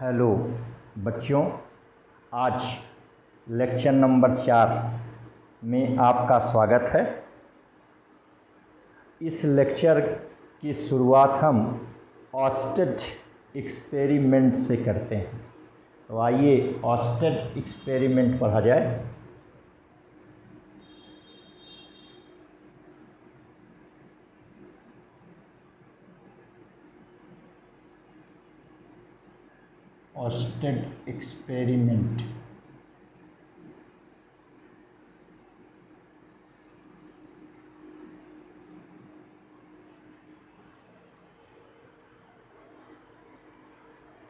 Hello बच्चों, आज lecture number 4 में आपका स्वागत है। इस लेक्चर की शुरुआत हम ऑस्टेड एक्सपेरिमेंट से करते हैं। तो आइए ऑस्टेड एक्सपेरिमेंट पढ़ा जाए। ऑस्टेड एक्सपेरिमेंट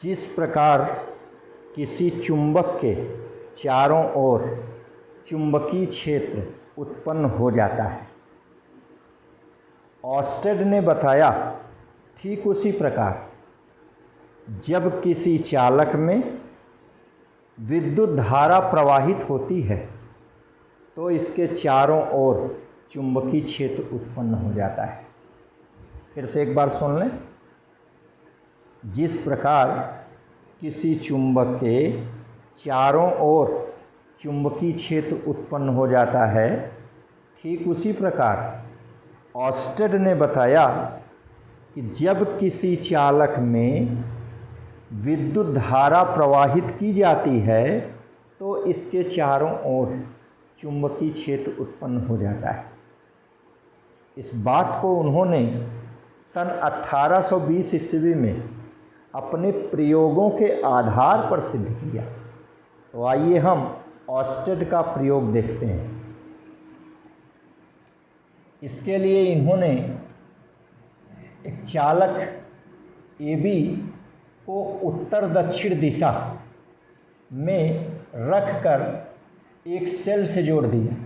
जिस प्रकार किसी चुंबक के चारों ओर चुंबकीय क्षेत्र उत्पन्न हो जाता है, ऑस्टेड ने बताया ठीक उसी प्रकार जब किसी चालक में विद्युत धारा प्रवाहित होती है तो इसके चारों ओर चुंबकीय क्षेत्र उत्पन्न हो जाता है। फिर से एक बार सुन लें। जिस प्रकार किसी चुंबक के चारों ओर चुंबकीय क्षेत्र उत्पन्न हो जाता है, ठीक उसी प्रकार ऑस्टेड ने बताया कि जब किसी चालक में विद्युत धारा प्रवाहित की जाती है तो इसके चारों ओर चुंबकीय क्षेत्र उत्पन्न हो जाता है। इस बात को उन्होंने सन 1820 ईस्वी में अपने प्रयोगों के आधार पर सिद्ध किया। तो आइए हम ऑस्टेड का प्रयोग देखते हैं। इसके लिए इन्होंने एक चालक AB को उत्तर दक्षिण दिशा में रखकर एक सेल से जोड़ दिया।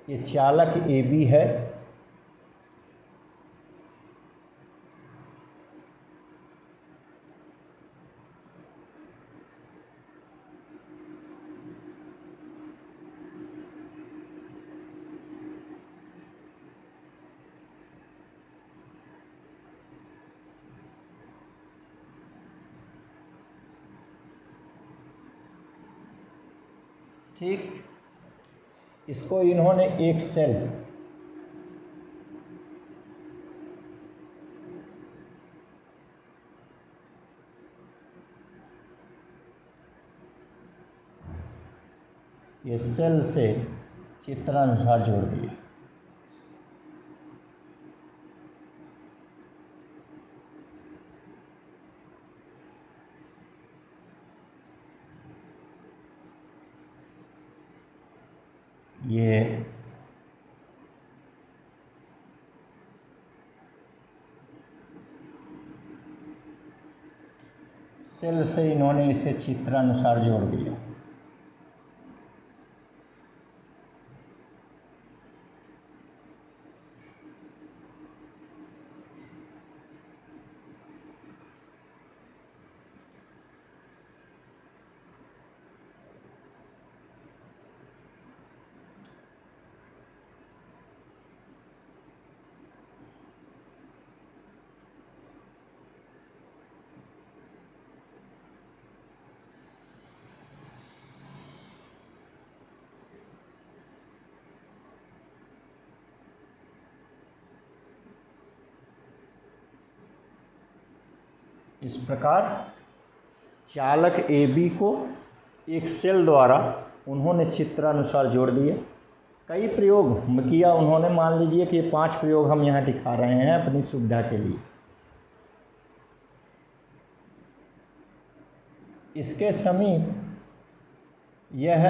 ये चालक AB है। ठीक, इसको इन्होंने एक सेल ये सेल से चित्रानुसार जोड़ दिया। ये सेल से इन्होंने इसे चित्रानुसार जोड़ दिया। इस प्रकार चालक AB को एक सेल द्वारा उन्होंने चित्रानुसार जोड़ दिए। कई प्रयोग किया उन्होंने। मान लीजिए कि ये 5 प्रयोग हम यहाँ दिखा रहे हैं अपनी सुविधा के लिए। इसके समीप यह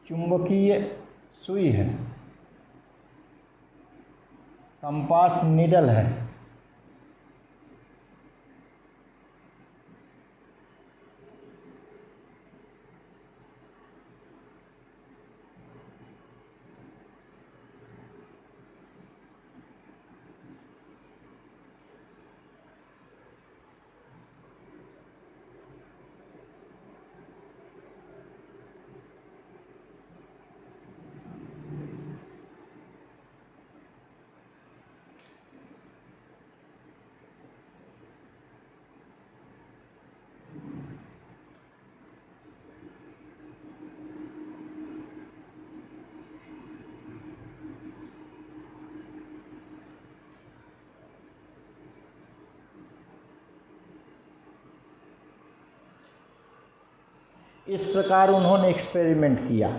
चुंबकीय सुई है, कंपास नीडल है। इस प्रकार उन्होंने एक्सपेरिमेंट किया।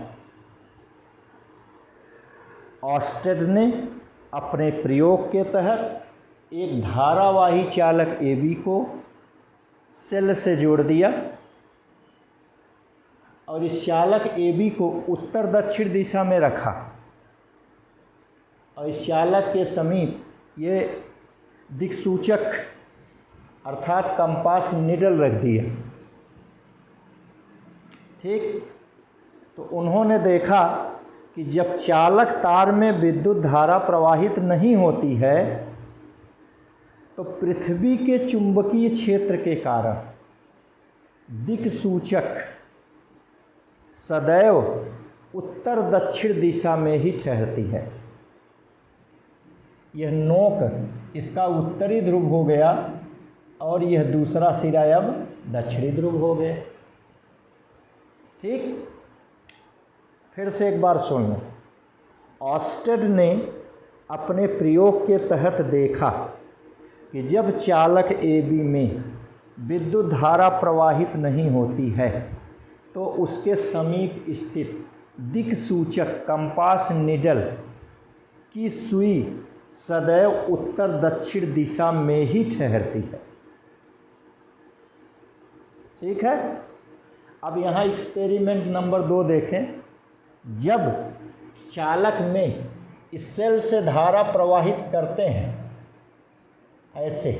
ऑस्टेड ने अपने प्रयोग के तहत एक धारावाही चालक AB को सेल से जोड़ दिया और इस चालक AB को उत्तर दक्षिण दिशा में रखा और इस चालक के समीप ये दिक्सूचक अर्थात कंपास नीडल रख दिया। ठीक, तो उन्होंने देखा कि जब चालक तार में विद्युत धारा प्रवाहित नहीं होती है तो पृथ्वी के चुंबकीय क्षेत्र के कारण दिक्सूचक सदैव उत्तर दक्षिण दिशा में ही ठहरती है। यह नोक इसका उत्तरी ध्रुव हो गया और यह दूसरा सिरा अब दक्षिणी ध्रुव हो गया। ठीक, फिर से एक बार सुन लो। ऑस्टेड ने अपने प्रयोग के तहत देखा कि जब चालक AB में विद्युत धारा प्रवाहित नहीं होती है तो उसके समीप स्थित दिक्सूचक कंपास नीडल की सुई सदैव उत्तर दक्षिण दिशा में ही ठहरती है। ठीक है, अब यहाँ एक्सपेरिमेंट नंबर 2 देखें। जब चालक में इस सेल से धारा प्रवाहित करते हैं ऐसे,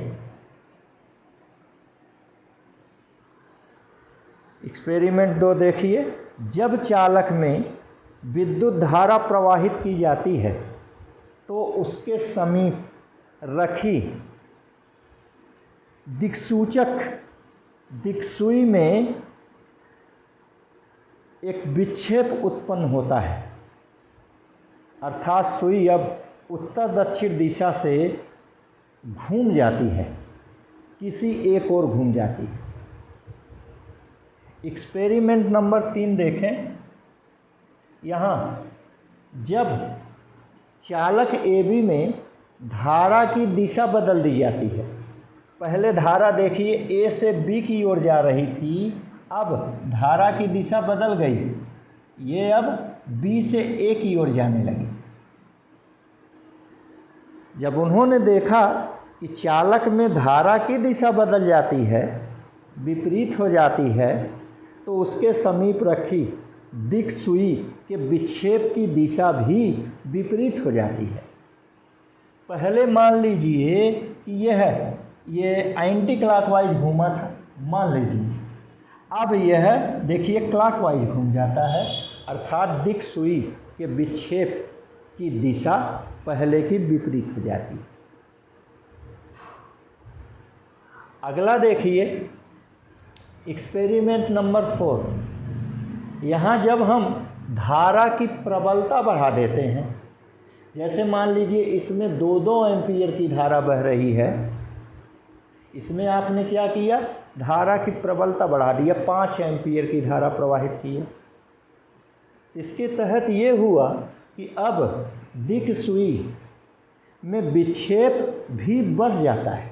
एक्सपेरिमेंट 2 देखिए। जब चालक में विद्युत धारा प्रवाहित की जाती है तो उसके समीप रखी दिक्सूचक दिक्सूई में एक विक्षेप उत्पन्न होता है, अर्थात सुई अब उत्तर दक्षिण दिशा से घूम जाती है, किसी एक ओर घूम जाती है। एक्सपेरिमेंट नंबर 3 देखें। यहाँ जब चालक AB में धारा की दिशा बदल दी जाती है, पहले धारा देखिए A से B की ओर जा रही थी, अब धारा की दिशा बदल गई, ये अब B से A की ओर जाने लगी। जब उन्होंने देखा कि चालक में धारा की दिशा बदल जाती है, विपरीत हो जाती है, तो उसके समीप रखी दिक्सूई के विक्षेप की दिशा भी विपरीत हो जाती है। पहले मान लीजिए कि ये एंटी क्लॉकवाइज घूमा था, मान लीजिए, अब यह देखिए क्लॉकवाइज घूम जाता है, अर्थात दिक्सूई के विक्षेप की दिशा पहले की विपरीत हो जाती है। अगला देखिए एक्सपेरिमेंट नंबर 4। यहाँ जब हम धारा की प्रबलता बढ़ा देते हैं, जैसे मान लीजिए इसमें 2-2 एम्पीयर की धारा बह रही है, इसमें आपने क्या किया, धारा की प्रबलता बढ़ा दिया, 5 एम्पीयर की धारा प्रवाहित की है। इसके तहत ये हुआ कि अब दिक्सूई में विक्षेप भी बढ़ जाता है,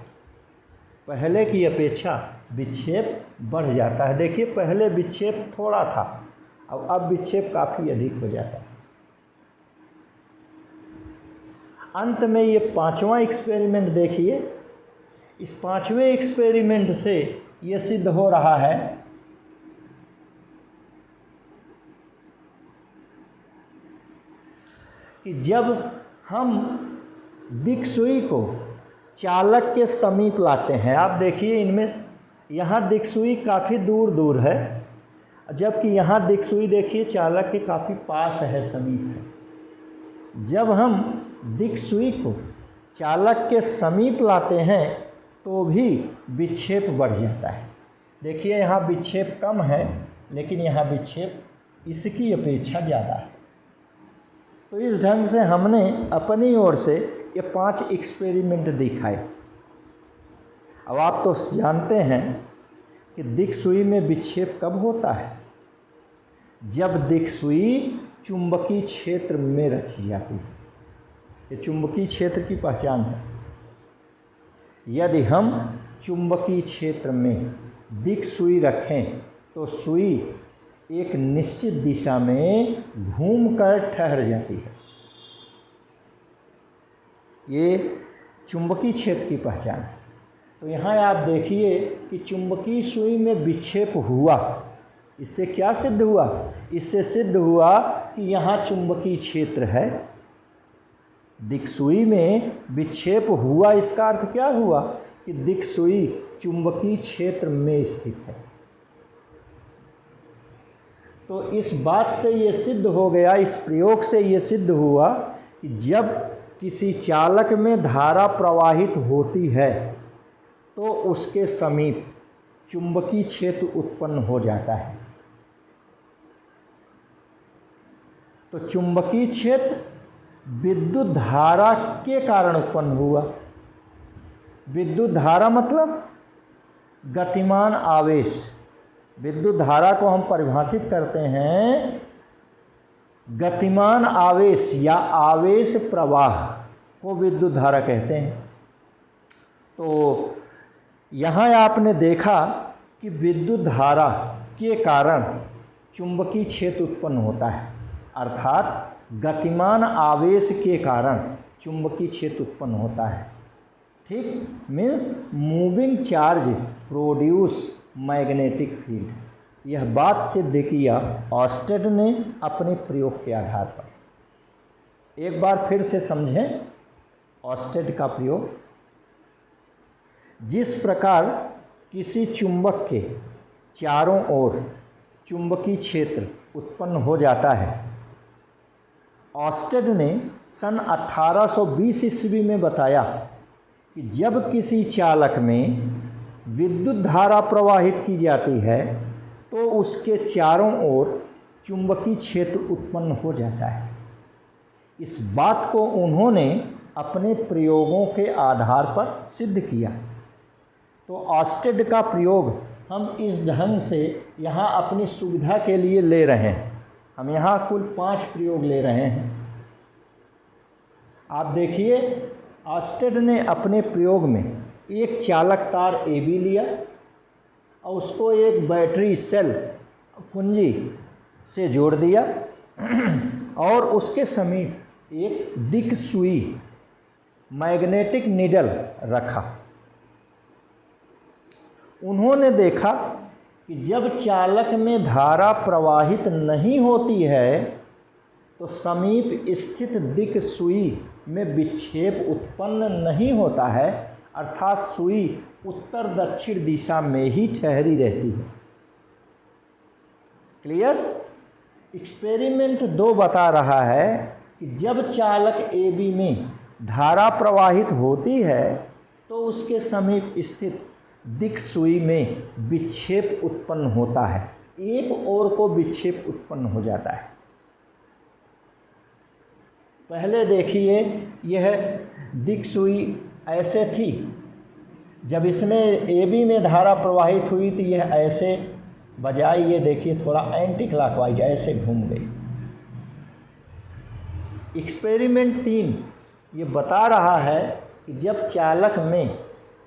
पहले की अपेक्षा विक्षेप बढ़ जाता है। देखिए पहले विक्षेप थोड़ा था, अब विक्षेप काफ़ी अधिक हो जाता है। अंत में ये 5वां एक्सपेरिमेंट देखिए। इस 5वें एक्सपेरिमेंट से ये सिद्ध हो रहा है कि जब हम दिक्सूई को चालक के समीप लाते हैं, आप देखिए इनमें यहाँ दिक्सूई काफ़ी दूर दूर है, जबकि यहाँ दिक्सूई देखिए चालक के काफ़ी पास है, समीप है। जब हम दिक्सूई को चालक के समीप लाते हैं तो भी विक्षेप बढ़ जाता है। देखिए यहाँ विक्षेप कम है, लेकिन यहाँ विक्षेप इसकी अपेक्षा ज़्यादा है। तो इस ढंग से हमने अपनी ओर से ये 5 एक्सपेरिमेंट दिखाए। अब आप तो जानते हैं कि दिक्सूई में विक्षेप कब होता है, जब दिक्सूई चुंबकीय क्षेत्र में रखी जाती है। ये चुंबकीय क्षेत्र की पहचान है। यदि हम चुंबकीय क्षेत्र में दिक्सूई रखें तो सुई एक निश्चित दिशा में घूमकर ठहर जाती है। ये चुंबकीय क्षेत्र की पहचान है। तो यहाँ आप देखिए कि चुंबकीय सुई में विक्षेप हुआ, इससे क्या सिद्ध हुआ? इससे सिद्ध हुआ कि यहाँ चुंबकीय क्षेत्र है। दिक्सूई में विक्षेप हुआ, इसका अर्थ क्या हुआ कि दिक्सूई चुंबकीय क्षेत्र में स्थित है। तो इस बात से ये सिद्ध हो गया, इस प्रयोग से ये सिद्ध हुआ कि जब किसी चालक में धारा प्रवाहित होती है तो उसके समीप चुंबकीय क्षेत्र उत्पन्न हो जाता है। तो चुंबकीय क्षेत्र विद्युत धारा के कारण उत्पन्न हुआ। विद्युत धारा मतलब गतिमान आवेश। विद्युत धारा को हम परिभाषित करते हैं गतिमान आवेश या आवेश प्रवाह को विद्युत धारा कहते हैं। तो यहाँ आपने देखा कि विद्युत धारा के कारण चुंबकीय क्षेत्र उत्पन्न होता है, अर्थात गतिमान आवेश के कारण चुंबकीय क्षेत्र उत्पन्न होता है। ठीक, means moving charge produce magnetic field. यह बात सिद्ध किया ऑर्स्टेड ने अपने प्रयोग के आधार पर। एक बार फिर से समझें ऑर्स्टेड का प्रयोग। जिस प्रकार किसी चुंबक के चारों ओर चुंबकीय क्षेत्र उत्पन्न हो जाता है, ऑर्स्टेड ने सन 1820 ईस्वी में बताया कि जब किसी चालक में विद्युत धारा प्रवाहित की जाती है तो उसके चारों ओर चुंबकीय क्षेत्र उत्पन्न हो जाता है। इस बात को उन्होंने अपने प्रयोगों के आधार पर सिद्ध किया। तो ऑर्स्टेड का प्रयोग हम इस ढंग से यहाँ अपनी सुविधा के लिए ले रहे हैं। हम यहाँ कुल 5 प्रयोग ले रहे हैं। आप देखिए, ऑर्स्टेड ने अपने प्रयोग में एक चालक तार AB लिया और उसको एक बैटरी सेल कुंजी से जोड़ दिया और उसके समीप एक दिक्सूई मैग्नेटिक नीडल रखा। उन्होंने देखा कि जब चालक में धारा प्रवाहित नहीं होती है तो समीप स्थित दिक्सूई में विक्षेप उत्पन्न नहीं होता है, अर्थात सुई उत्तर दक्षिण दिशा में ही ठहरी रहती है। क्लियर? एक्सपेरिमेंट 2 बता रहा है कि जब चालक AB में धारा प्रवाहित होती है तो उसके समीप स्थित दिक्सूई में विक्षेप उत्पन्न होता है, एक ओर को विक्षेप उत्पन्न हो जाता है। पहले देखिए, यह दिक्सूई ऐसे थी, जब इसमें AB में धारा प्रवाहित हुई तो यह ऐसे बजाय ये देखिए थोड़ा एंटी क्लॉकवाइज ऐसे घूम गई। एक्सपेरिमेंट 3 ये बता रहा है कि जब चालक में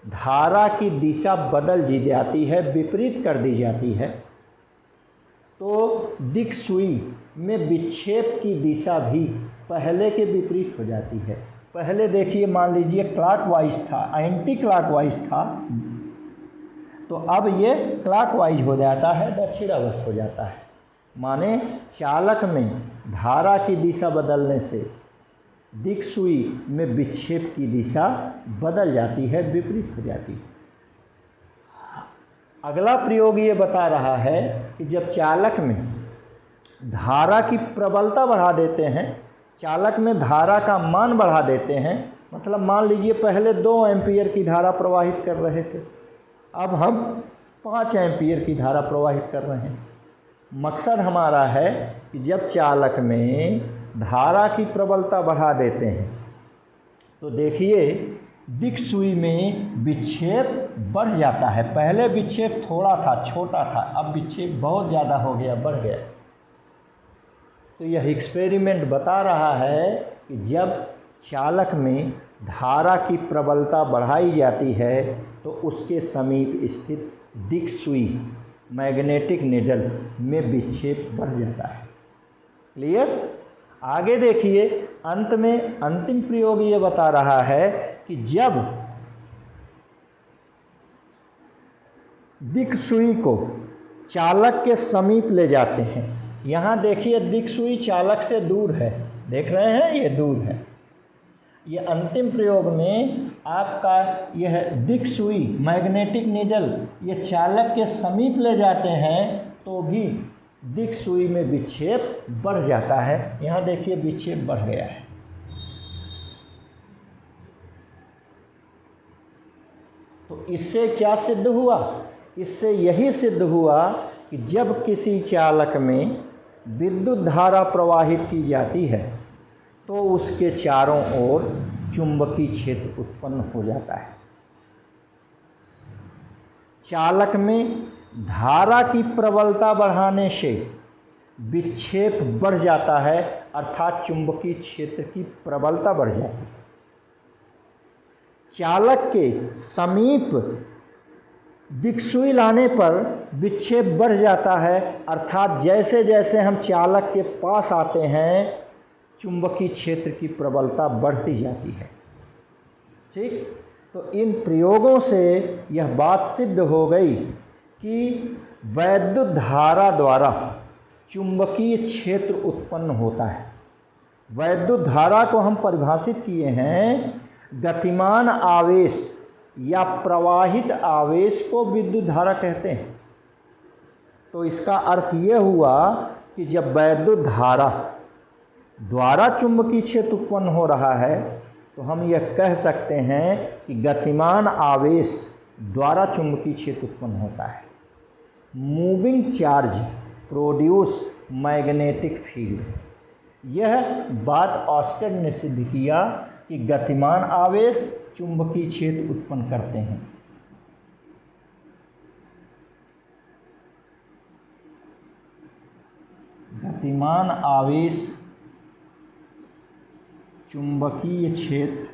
धारा की दिशा बदल दी जाती है, विपरीत कर दी जाती है, तो दिक्सूई में विक्षेप की दिशा भी पहले के विपरीत हो जाती है। पहले देखिए, मान लीजिए क्लॉकवाइज था, एंटी क्लॉकवाइज था, तो अब ये क्लॉकवाइज हो जाता है, दक्षिणावर्त हो जाता है। माने चालक में धारा की दिशा बदलने से दिक्सूई में विक्षेप की दिशा बदल जाती है, विपरीत हो जाती है। अगला प्रयोग ये बता रहा है कि जब चालक में धारा की प्रबलता बढ़ा देते हैं, चालक में धारा का मान बढ़ा देते हैं, मतलब मान लीजिए पहले 2 एम्पीयर की धारा प्रवाहित कर रहे थे, अब हम 5 एम्पीयर की धारा प्रवाहित कर रहे हैं। मकसद हमारा है कि जब चालक में धारा की प्रबलता बढ़ा देते हैं तो देखिए दिक्सूई में विक्षेप बढ़ जाता है। पहले विक्षेप थोड़ा था, छोटा था, अब विक्षेप बहुत ज़्यादा हो गया, बढ़ गया। तो यह एक्सपेरिमेंट बता रहा है कि जब चालक में धारा की प्रबलता बढ़ाई जाती है तो उसके समीप स्थित दिक्सूई मैग्नेटिक नीडल में विक्षेप बढ़ जाता है। क्लियर? आगे देखिए, अंत में अंतिम प्रयोग ये बता रहा है कि जब दिक् सुई को चालक के समीप ले जाते हैं, यहाँ देखिए दिक् सुई चालक से दूर है, देख रहे हैं ये दूर है। ये अंतिम प्रयोग में आपका यह दिक् सुई मैग्नेटिक नीडल ये चालक के समीप ले जाते हैं तो भी दिक् सुई में विक्षेप बढ़ जाता है। यहाँ देखिए विक्षेप बढ़ गया है। तो इससे क्या सिद्ध हुआ? इससे यही सिद्ध हुआ कि जब किसी चालक में विद्युत धारा प्रवाहित की जाती है तो उसके चारों ओर चुंबकीय क्षेत्र उत्पन्न हो जाता है। चालक में धारा की प्रबलता बढ़ाने से विक्षेप बढ़ जाता है, अर्थात चुंबकीय क्षेत्र की प्रबलता बढ़ जाती है। चालक के समीप दिक् सुई लाने पर विक्षेप बढ़ जाता है, अर्थात जैसे जैसे हम चालक के पास आते हैं चुंबकीय क्षेत्र की प्रबलता बढ़ती जाती है। ठीक? तो इन प्रयोगों से यह बात सिद्ध हो गई कि वैद्युत धारा द्वारा चुंबकीय क्षेत्र उत्पन्न होता है। वैद्युत धारा को हम परिभाषित किए हैं, गतिमान आवेश या प्रवाहित आवेश को विद्युत धारा कहते हैं। तो इसका अर्थ ये हुआ कि जब वैद्युत धारा द्वारा चुंबकीय क्षेत्र उत्पन्न हो रहा है तो हम यह कह सकते हैं कि गतिमान आवेश द्वारा चुंबकीय क्षेत्र उत्पन्न होता है। Moving charge produce magnetic field. यह बात ऑस्टेड ने सिद्ध किया कि गतिमान आवेश चुंबकीय क्षेत्र उत्पन्न करते हैं। गतिमान आवेश चुंबकीय क्षेत्र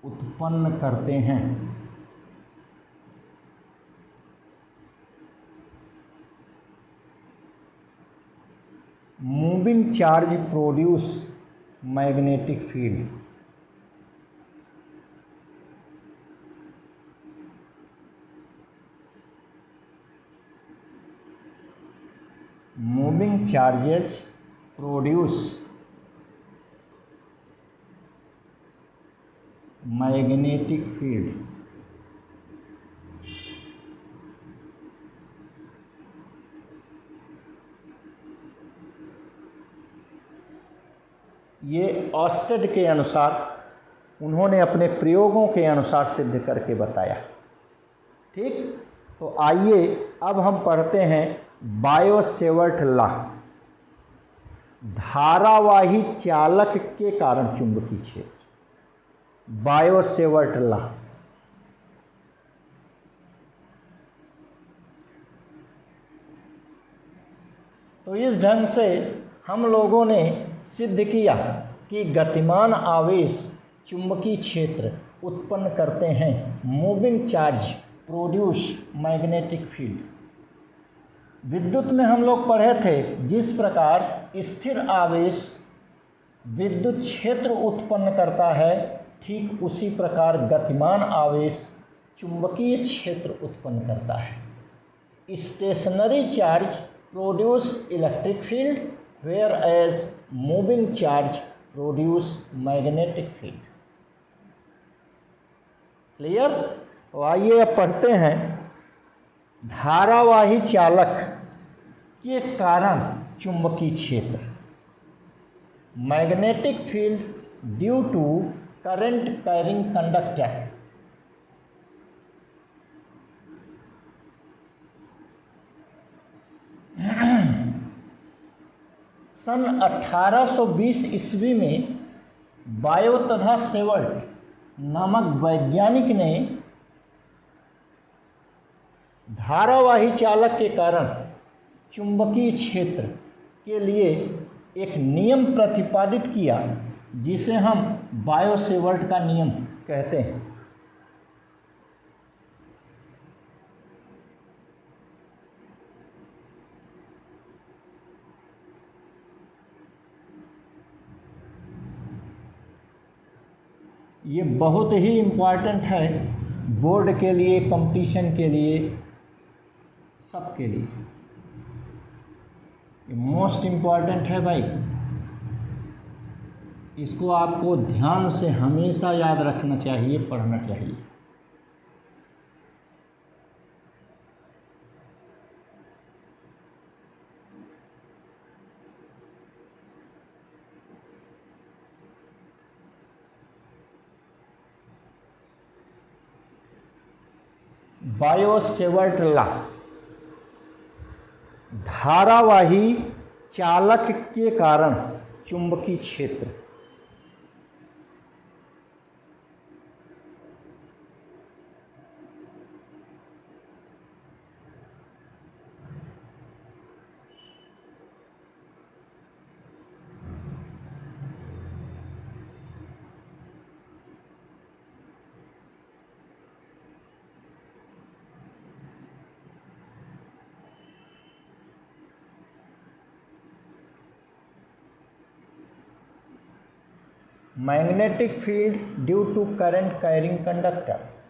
उत्पन्न करते हैं। Moving charge produce magnetic field. Moving charges produce magnetic field. ये ऑस्टेड के अनुसार उन्होंने अपने प्रयोगों के अनुसार सिद्ध करके बताया। ठीक? तो आइए अब हम पढ़ते हैं बायो-सेवर्ट लॉ। धारावाही चालक के कारण चुंबकीय क्षेत्र, बायो-सेवर्ट लॉ। तो इस ढंग से हम लोगों ने सिद्ध किया कि गतिमान आवेश चुंबकीय क्षेत्र उत्पन्न करते हैं। Moving charge produce magnetic field. विद्युत में हम लोग पढ़े थे, जिस प्रकार स्थिर आवेश विद्युत क्षेत्र उत्पन्न करता है, ठीक उसी प्रकार गतिमान आवेश चुंबकीय क्षेत्र उत्पन्न करता है। Stationary charge produce electric field, whereas moving charge produce magnetic field. Clear? तो आइए अब पढ़ते हैं धारावाही चालक के कारण चुंबकीय क्षेत्र। Magnetic field due to current carrying conductor. सन 1820 ईस्वी में बायो तथा सेवर्ट नामक वैज्ञानिक ने धारावाही चालक के कारण चुंबकीय क्षेत्र के लिए एक नियम प्रतिपादित किया, जिसे हम बायो-सेवर्ट का नियम कहते हैं। ये बहुत ही इम्पॉर्टेंट है बोर्ड के लिए, कंपटीशन के लिए, सबके लिए मोस्ट इम्पॉर्टेंट है भाई। इसको आपको ध्यान से हमेशा याद रखना चाहिए, पढ़ना चाहिए। बायो-सेवर्ट लॉ, धारावाही चालक के कारण चुंबकीय क्षेत्र। Magnetic field due to current carrying conductor.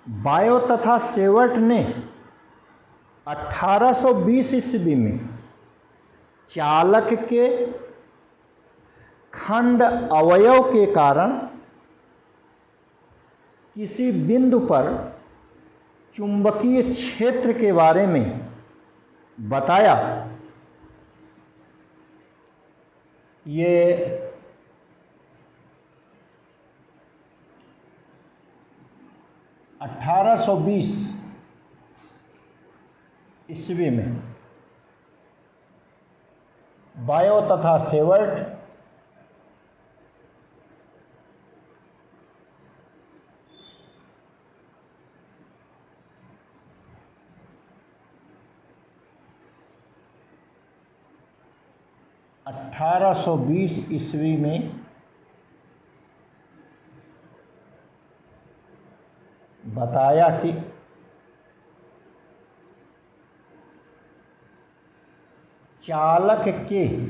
Biot तथा सेवर्ट ने 1820 ईस्वी में चालक के खंड अवयव के कारण किसी बिंदु पर चुंबकीय क्षेत्र के बारे में बताया। ये 1820 ईस्वी में बायो तथा सेवर्ट ईस्वी में बताया कि चालक के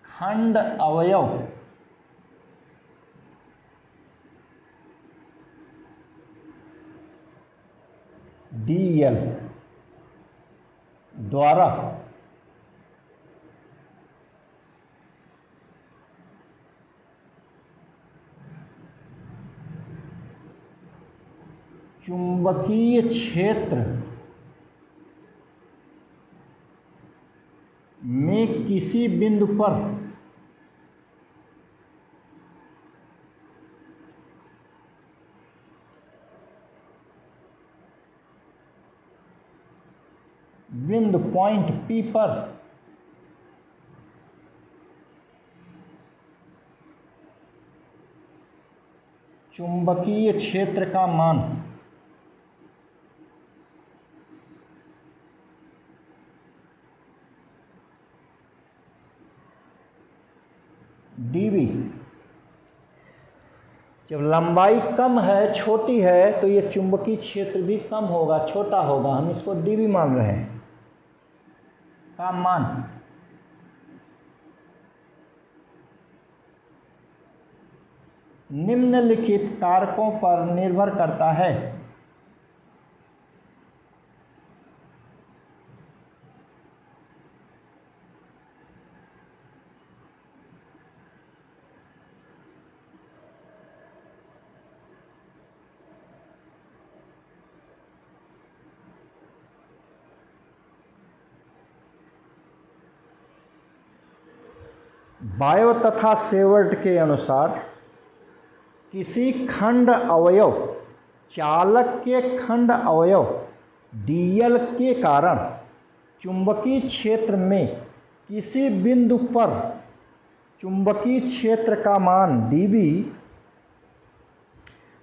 खंड अवयव DL द्वारा चुंबकीय क्षेत्र में किसी बिंदु पर बिंदु पॉइंट P पर चुंबकीय क्षेत्र का मान dV, जब लंबाई कम है, छोटी है, तो ये चुंबकीय क्षेत्र भी कम होगा, छोटा होगा। हम इसको dV मान रहे हैं का मान निम्नलिखित कारकों पर निर्भर करता है। बायो तथा सेवर्ट के अनुसार किसी खंड अवयव चालक के खंड अवयव dl के कारण चुंबकीय क्षेत्र में किसी बिंदु पर चुंबकीय क्षेत्र का मान dB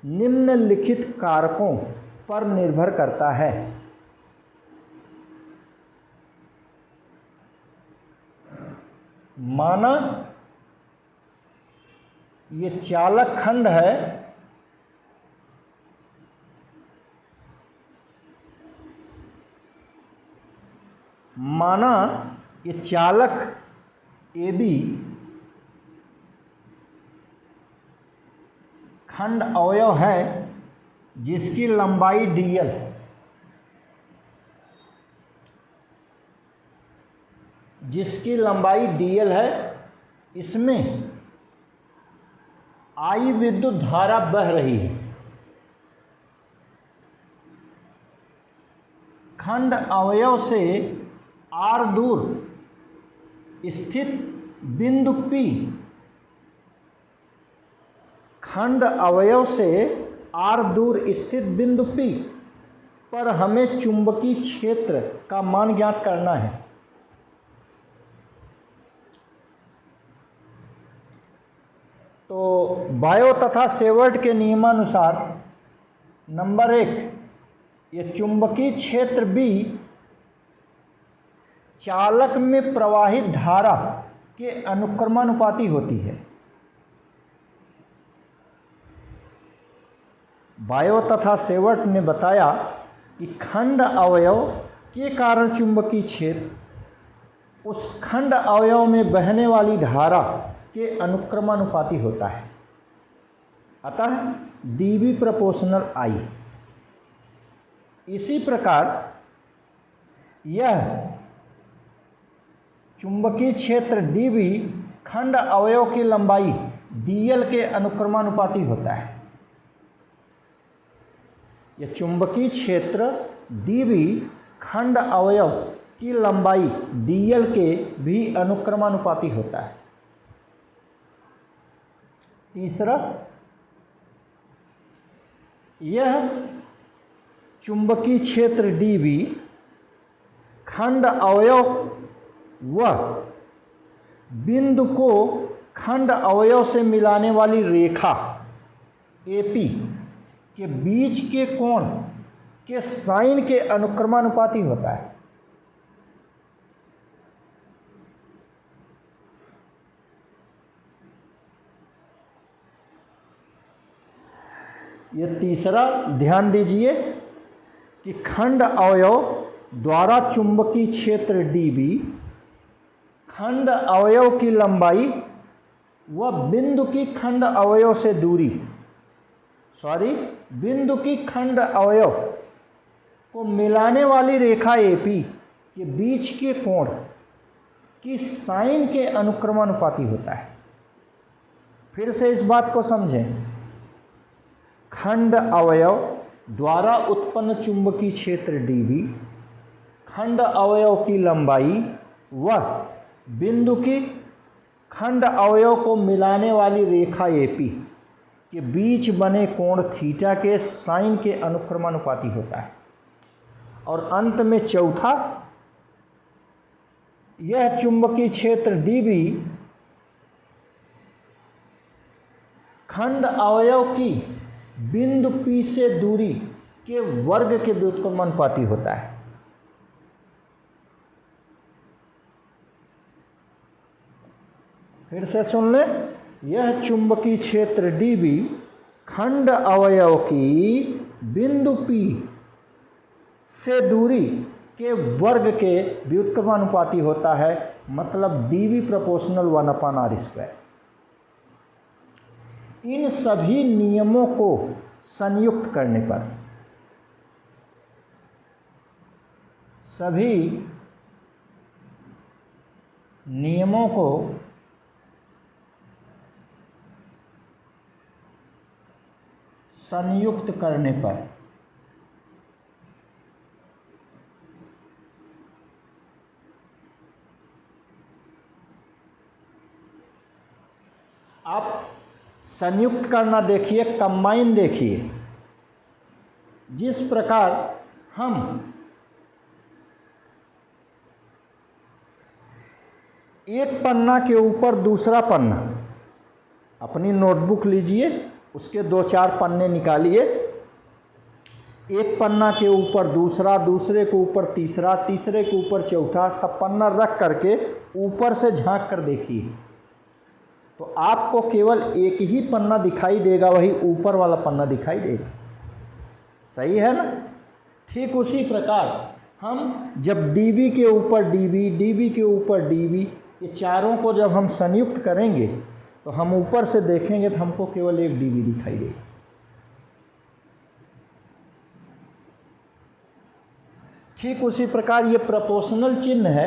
निम्नलिखित कारकों पर निर्भर करता है। माना ये चालक खंड है, माना ये चालक AB खंड अवयव है जिसकी लंबाई dl, जिसकी लंबाई dl है, इसमें I विद्युत धारा बह रही है। खंड अवयव से r दूर स्थित बिंदु P, खंड अवयव से r दूर स्थित बिंदु P पर हमें चुंबकीय क्षेत्र का मान ज्ञात करना है। तो बायो तथा सेवर्ट के नियमानुसार नंबर 1, ये चुंबकीय क्षेत्र B चालक में प्रवाहित धारा के अनुक्रमानुपाती होती है। बायो तथा सेवर्ट ने बताया कि खंड अवयव के कारण चुंबकीय क्षेत्र उस खंड अवयव में बहने वाली धारा के अनुक्रमानुपाती होता है। अतः dB प्रोपोर्शनल I। इसी प्रकार यह चुंबकीय क्षेत्र dB खंड अवयव की लंबाई dl के अनुक्रमानुपाती होता है। यह चुंबकीय क्षेत्र dB खंड अवयव की लंबाई dl के भी अनुक्रमानुपाती होता है। तीसरा, यह चुंबकीय क्षेत्र dB खंड अवयव व बिंदु को खंड अवयव से मिलाने वाली रेखा AP के बीच के कोण के साइन के अनुक्रमानुपाती होता है। यह तीसरा, ध्यान दीजिए कि खंड अवयव द्वारा चुंबकीय क्षेत्र dB खंड अवयव की लंबाई व बिंदु की खंड अवयव से दूरी, बिंदु की खंड अवयव को मिलाने वाली रेखा AP के बीच के कोण की साइन के अनुक्रमानुपाती होता है। फिर से इस बात को समझें, खंड अवयव द्वारा उत्पन्न चुंबकीय क्षेत्र dB खंड अवयव की लंबाई व बिंदु की खंड अवयव को मिलाने वाली रेखा AP के बीच बने कोण थीटा के साइन के अनुक्रमानुपाती होता है। और अंत में चौथा, यह चुंबकीय क्षेत्र dB खंड अवयव की बिंदु P से दूरी के वर्ग के व्युत्क्रमानुपाती होता है। फिर से सुन लें, यह चुंबकीय क्षेत्र dB खंड अवयव की बिंदु P से दूरी के वर्ग के व्युत्क्रमानुपाती होता है, मतलब dB प्रोपोर्शनल 1/r²। इन सभी नियमों को संयुक्त करने पर, सभी नियमों को संयुक्त करने पर आप संयुक्त करना देखिए, कंबाइन देखिए। जिस प्रकार हम एक पन्ना के ऊपर दूसरा पन्ना, अपनी नोटबुक लीजिए, उसके 2-4 पन्ने निकालिए, एक पन्ना के ऊपर दूसरा, दूसरे के ऊपर तीसरा, तीसरे के ऊपर चौथा, सब पन्ना रख करके ऊपर से झांक कर देखिए तो आपको केवल एक ही पन्ना दिखाई देगा, वही ऊपर वाला पन्ना दिखाई देगा। सही है ना? ठीक उसी प्रकार हम जब डीबी के ऊपर डीबी, डीबी के ऊपर डीबी, ये चारों को जब हम संयुक्त करेंगे तो हम ऊपर से देखेंगे तो हमको केवल एक डीबी दिखाई देगा। ठीक उसी प्रकार ये प्रपोर्शनल चिन्ह है,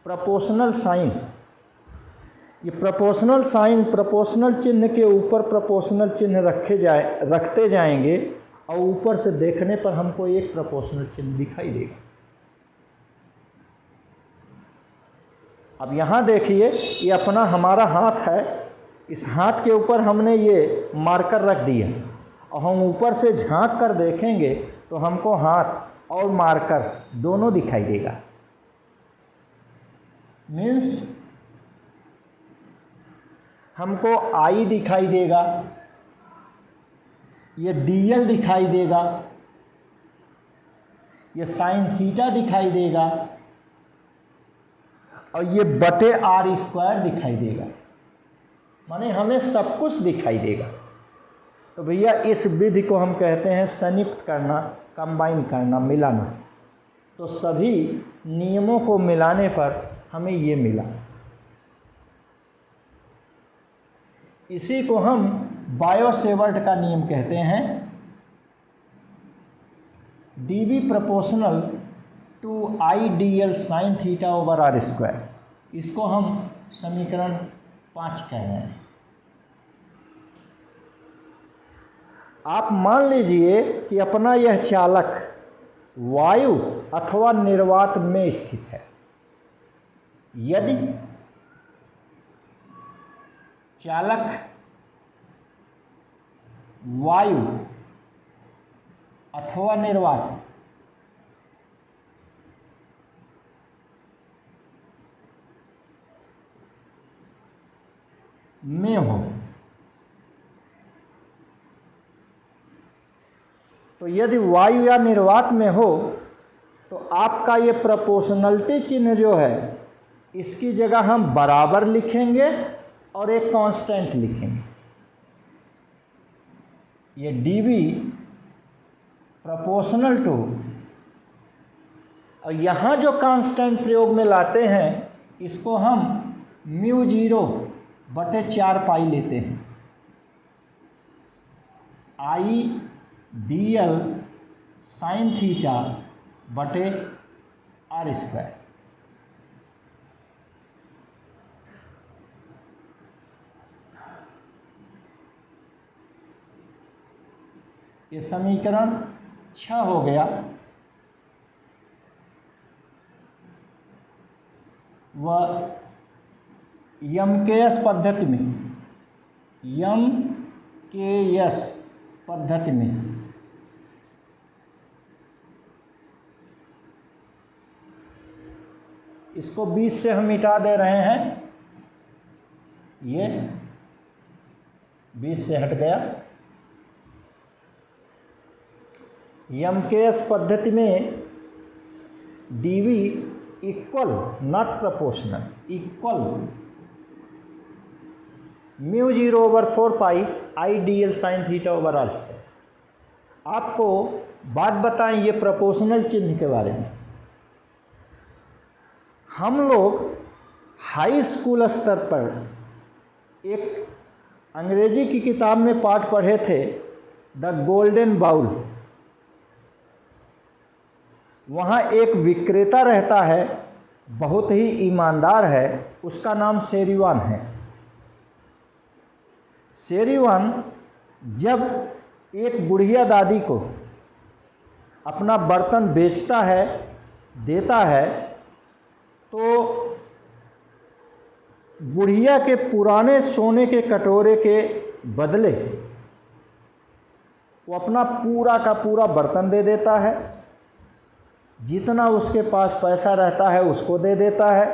प्रपोर्शनल साइन। ये प्रपोर्शनल साइन, प्रपोर्शनल चिन्ह के ऊपर प्रपोर्शनल चिन्ह रखते जाएंगे और ऊपर से देखने पर हमको एक प्रपोर्शनल चिन्ह दिखाई देगा। अब यहाँ देखिए, ये अपना हमारा हाथ है, इस हाथ के ऊपर हमने ये मार्कर रख दिया और हम ऊपर से झांक कर देखेंगे तो हमको हाथ और मार्कर दोनों दिखाई देगा। मीन्स हमको आई दिखाई देगा, ये डीएल दिखाई देगा, ये साइन थीटा दिखाई देगा और ये बटे आर स्क्वायर दिखाई देगा। माने हमें सब कुछ दिखाई देगा। तो भैया इस विधि को हम कहते हैं संयुक्त करना, कंबाइन करना, मिलाना। तो सभी नियमों को मिलाने पर हमें ये मिला। इसी को हम बायो-सेवर्ट का नियम कहते हैं, DB proportional to I D L sine theta over R square. इसको हम समीकरण 5 कह रहे हैं। आप मान लीजिए कि अपना यह चालक वायु अथवा निर्वात में स्थित है। यदि चालक वायु अथवा निर्वात में हो तो यदि वायु या निर्वात में हो तो आपका ये प्रोपोर्शनलिटी चिन्ह जो है इसकी जगह हम बराबर लिखेंगे और एक कांस्टेंट लिखेंगे। ये dB प्रोपोर्शनल टू, और यहाँ जो कांस्टेंट प्रयोग में लाते हैं इसको हम μ0/4 पाई लेते हैं। आई डी एल साइन थीटा बटे आर स्क्वायर। ये समीकरण 6 हो गया। वह यम-के-एस पद्धति में, यम-के-एस पद्धति में इसको 20 से हम मिटा दे रहे हैं, ये 20 से हट गया। यम-के-एस पद्धति में dV equal not proportional equal μ0/4 pi I D L sine theta over R square. आपको बात बताएं ये प्रोपोर्शनल चिन्ह के बारे में। हम लोग हाई स्कूल स्तर पर एक अंग्रेजी की किताब में पाठ पढ़े थे, द गोल्डन बाउल। वहाँ एक विक्रेता रहता है, बहुत ही ईमानदार है, उसका नाम शेरीवान है। शेरीवान जब एक बुढ़िया दादी को अपना बर्तन बेचता है, देता है, तो बुढ़िया के पुराने सोने के कटोरे के बदले वो अपना पूरा का पूरा बर्तन दे देता है, जितना उसके पास पैसा रहता है उसको दे देता है,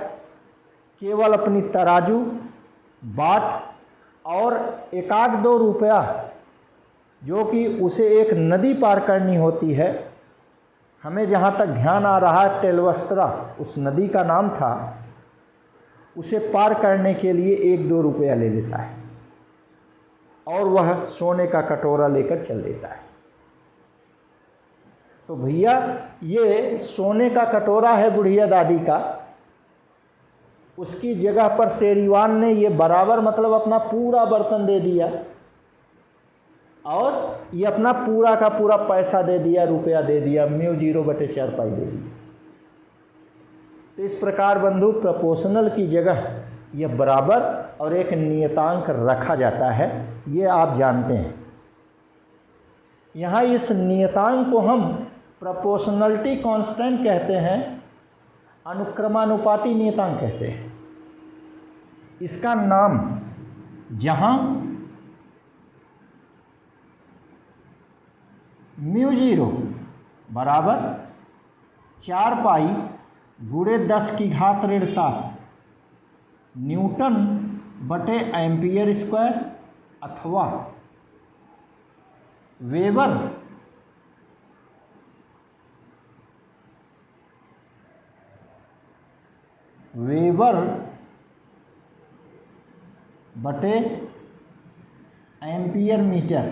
केवल अपनी तराजू बाट और एकाध 2 रुपया जो कि उसे एक नदी पार करनी होती है, हमें जहाँ तक ध्यान आ रहा है टेलवस्त्रा उस नदी का नाम था, उसे पार करने के लिए 1-2 रुपया ले लेता है और वह सोने का कटोरा लेकर चल देता है। तो भैया ये सोने का कटोरा है बुढ़िया दादी का, उसकी जगह पर शेरीवान ने ये बराबर मतलब अपना पूरा बर्तन दे दिया और ये अपना पूरा का पूरा पैसा दे दिया, रुपया दे दिया, μ0/4 पाई दे दिया। तो इस प्रकार बंधु प्रपोर्शनल की जगह यह बराबर और एक नियतांक रखा जाता है, ये आप जानते हैं। यहाँ इस नियतांक को हम प्रोपोर्शनलिटी कांस्टेंट कहते हैं, अनुक्रमानुपाती नियतांक कहते हैं। इसका नाम जहाँ μ0 बराबर 4 पाई गुणे 10⁻7 न्यूटन बटे एम्पियर स्क्वायर अथवा वेबर बटे एम्पियर मीटर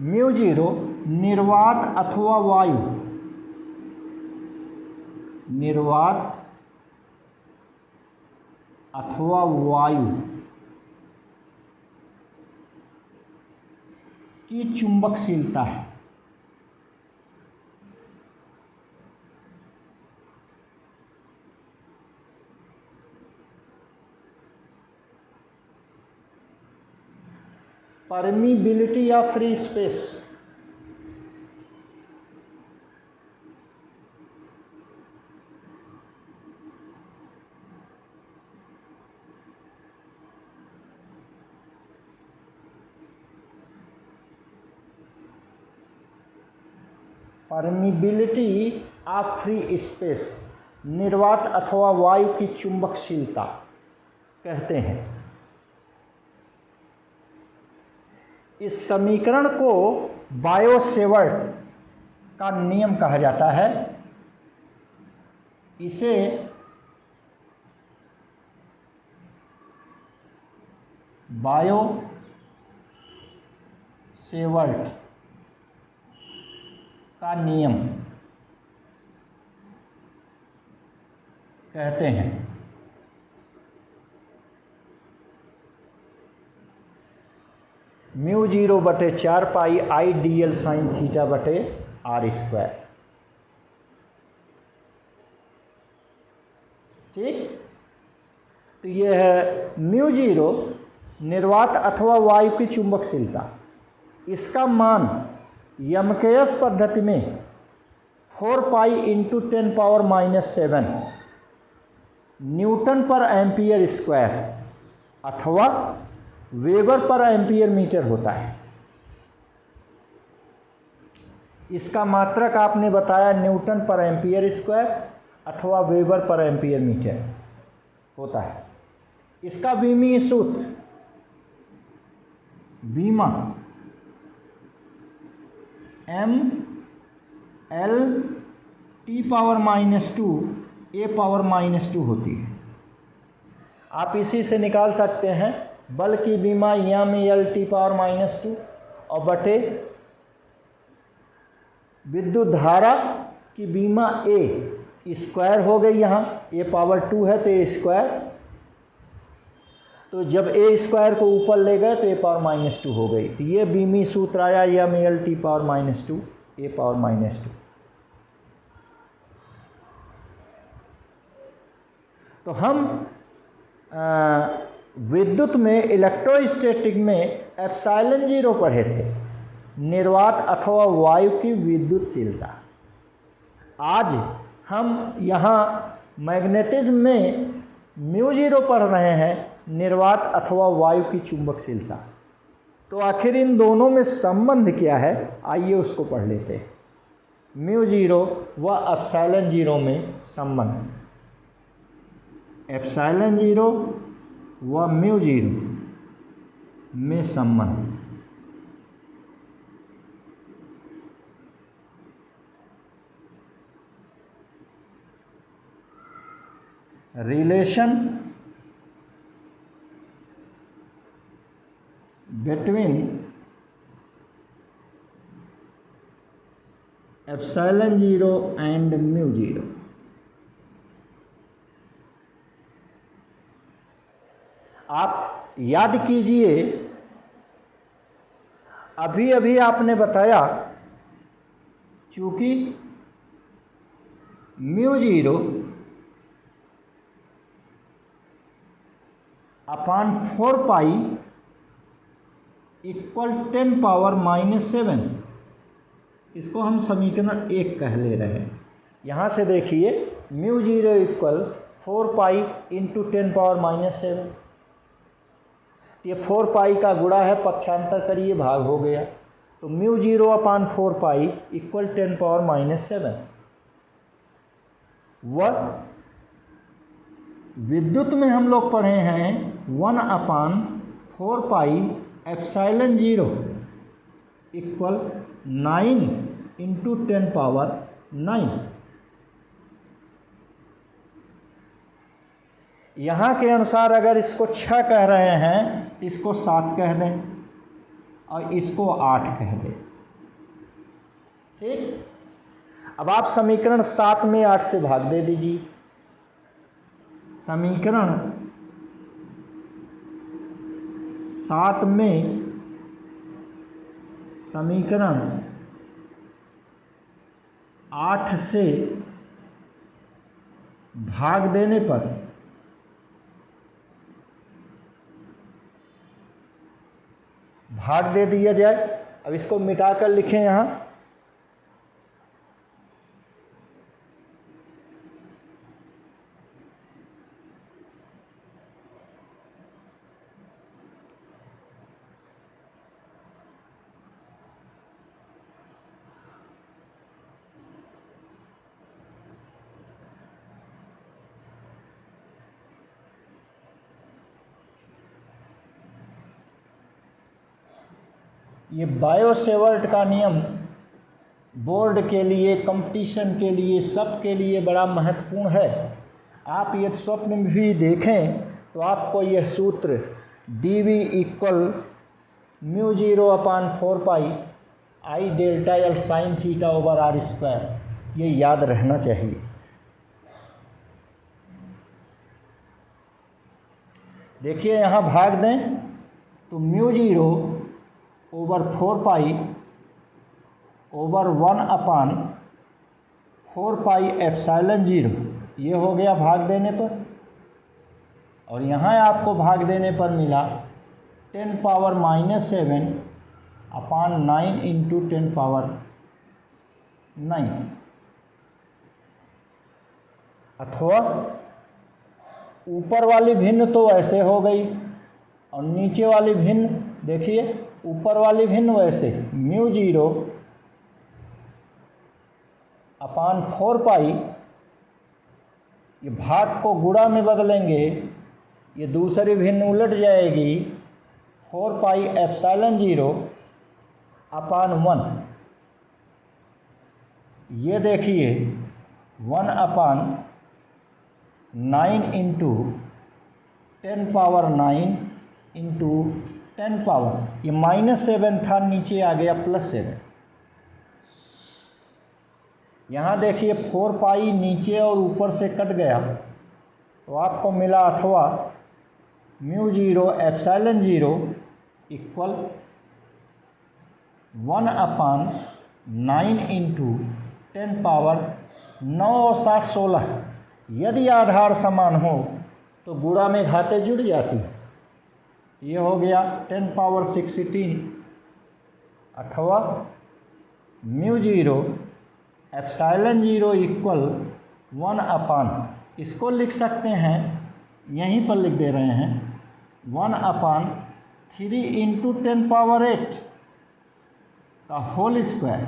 μ0 निर्वात अथवा वायु, निर्वात अथवा वायु की चुंबकशीलता है। परमीबिलिटी या free space, permeability of free space, निर्वात अथवा वायु की चुंबकशीलता कहते हैं। इस समीकरण को बायो-सेवर्ट का नियम कहा जाता है। इसे बायो-सेवर्ट का नियम कहते हैं। μ0/4 पाई IDL sin θ/r²। ठीक, तो यह है μ0 निर्वात अथवा वायु की चुंबकशीलता। इसका मान यमकेयस पद्धति में 4 पाई × 10⁻⁻7 न्यूटन पर एम्पियर स्क्वायर अथवा वेबर पर एम्पियर मीटर होता है। इसका मात्रक आपने बताया न्यूटन पर एम्पियर स्क्वायर अथवा वेबर पर एम्पियर मीटर होता है। इसका विमीय सूत्र बीमा mL(T⁻⁻2 A⁻⁻2 होती है। आप इसी से निकाल सकते हैं बल की बीमा mL(T⁻⁻2 और बटे विद्युत धारा की बीमा A स्क्वायर हो गई। यहाँ A⁻2 है तो A स्क्वायर, तो जब A स्क्वायर को ऊपर ले गए तो A⁻⁻2 हो गई। तो ये बीमी सूत्र आया mL(T⁻⁻2 A⁻⁻2। तो हम विद्युत में इलेक्ट्रोस्टैटिक में एप्सिलॉन 0 पढ़े थे, निर्वात अथवा वायु की विद्युतशीलता। आज हम यहाँ मैग्नेटिज्म में μ0 पढ़ रहे हैं, निर्वात अथवा वायु की चुंबकशीलता। तो आखिर इन दोनों में संबंध क्या है, आइए उसको पढ़ लेते हैं। μ0 व एप्सिलॉन 0 में संबंध, एप्सिलॉन 0 व μ0 में संबंध। Relation between epsilon 0 and μ0। आप याद कीजिए, अभी अभी आपने बताया चूंकि μ0 अपान 4 पाई इक्वल 10⁻⁻⁷, इसको हम समीकरण 1 कह ले रहे हैं। यहाँ से देखिए μ0 इक्वल 4 पाई इंटू 10⁻⁻⁷, ये 4 पाई का गुणा है, पक्षांतर करिए, भाग हो गया, तो μ0 अपान 4 पाई इक्वल 10⁻⁻⁷। व विद्युत में हम लोग पढ़े हैं 1/4 पाई एप्सिलॉन 0 इक्वल 9 इंटू 10⁻⁹। यहाँ के अनुसार अगर इसको 6 कह रहे हैं, इसको 7 कह दें और इसको 8 कह दें। ठीक, अब आप समीकरण 7 में 8 से भाग दे दीजिए। समीकरण 7 में समीकरण 8 से भाग देने पर भाग दे दिया जाए। अब इसको मिटाकर लिखें यहाँ, ये बायो-सेवर्ट का नियम बोर्ड के लिए, कंपटीशन के लिए, सब के लिए बड़ा महत्वपूर्ण है। आप ये स्वप्न में भी देखें तो आपको यह सूत्र dV equal μ0 upon 4 pi I delta L sine theta over R square, ये याद रहना चाहिए। देखिए यहाँ भाग दें तो μ0 over 4 pi over 1/4 pi epsilon 0, ये हो गया भाग देने पर। और यहाँ आपको भाग देने पर मिला 10⁻⁻⁷ अपान 9 इंटू 10⁻⁹। अथवा ऊपर वाली भिन्न तो ऐसे हो गई और नीचे वाली भिन्न, देखिए ऊपर वाली भिन्न वैसे μ0 अपान 4 पाई, ये भाग को गुणा में बदलेंगे, ये दूसरी भिन्न उलट जाएगी, 4 पाई एप्सिलॉन 0 अपान 1। ये देखिए 1/9 इंटू 10⁻⁹ इंटू 10⁻, ये -7 था, नीचे आ गया +7। यहाँ देखिए 4 पाई नीचे और ऊपर से कट गया, तो आपको मिला अथवा μ0 एप्सिलॉन 0 इक्वल 1/9 इंटू 10⁻9 और 7 16। यदि आधार समान हो तो गुणा में घातें जुड़ जाती हैं। ये हो गया 10⁻16 अथवा μ0 ε0 इक्वल 1/, इसको लिख सकते हैं, यहीं पर लिख दे रहे हैं, 1/3 × 10⁻8 का होल स्क्वायर।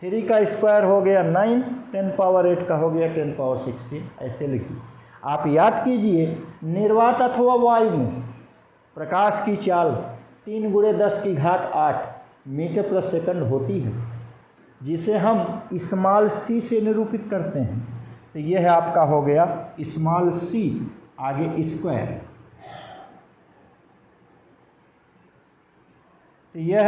3 का स्क्वायर हो गया 9, 10⁻8 का हो गया 10⁻16, ऐसे लिखिए। आप याद कीजिए, निर्वात अथवा वायु में प्रकाश की चाल 3 × 10⁸ मीटर प्रति सेकंड होती है, जिसे हम स्मॉल c से निरूपित करते हैं। तो यह है आपका हो गया स्मॉल c, आगे स्क्वायर। तो यह